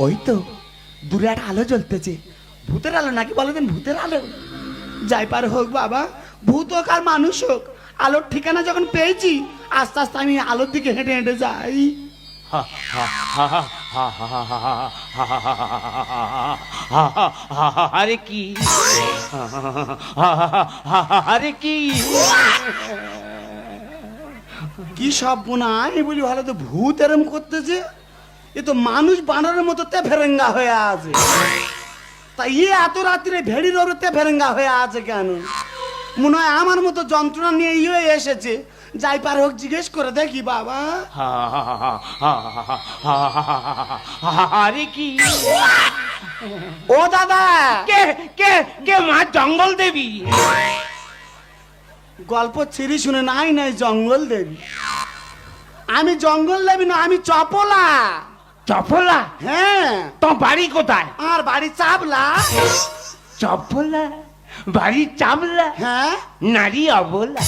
ওই তো দূরে একটা আলো জ্বলতেছে, ভূতের আলো নাকি বলে দেন, ভূতের আলো। যাই পার হোক বাবা, ভূত হোক আর মানুষ হোক, আলোর ঠিকানা যখন পেয়েছি আস্তে আস্তে আমি আলোর দিকে হেঁটে হেঁটে যাই। আরে কি, আরে কি, কি সব বোনা আমি বলি ভালো, তো ভূত এরম করতেছে, এ তো মানুষ বানরের মতো তে ফেরেঙ্গা হয়ে আছে। তা ইয়ে এত রাত্রে ভেড়ির ওপরে তে ফেরেঙ্গা হয়ে আছে কেন? মনে হয় আমার মতো যন্ত্রণা নিয়ে ইয়ে এসেছে। যাই পার হোক জিজ্ঞেস করে দেখি বাবা। আরে কি, ও দাদা, কে কে কে মা জঙ্গল দেবী? গল্প ছিঁড়ি শুনে নাই নাই জঙ্গল দেবী। আমি জঙ্গল দেবী না, আমি চপলা। চপলা? হ্যাঁ। তোর বাড়ি কোথায়? আর বাড়ি চাপলা। চপলা বাড়ি চাপলা? হ্যাঁ। নারী অবলা।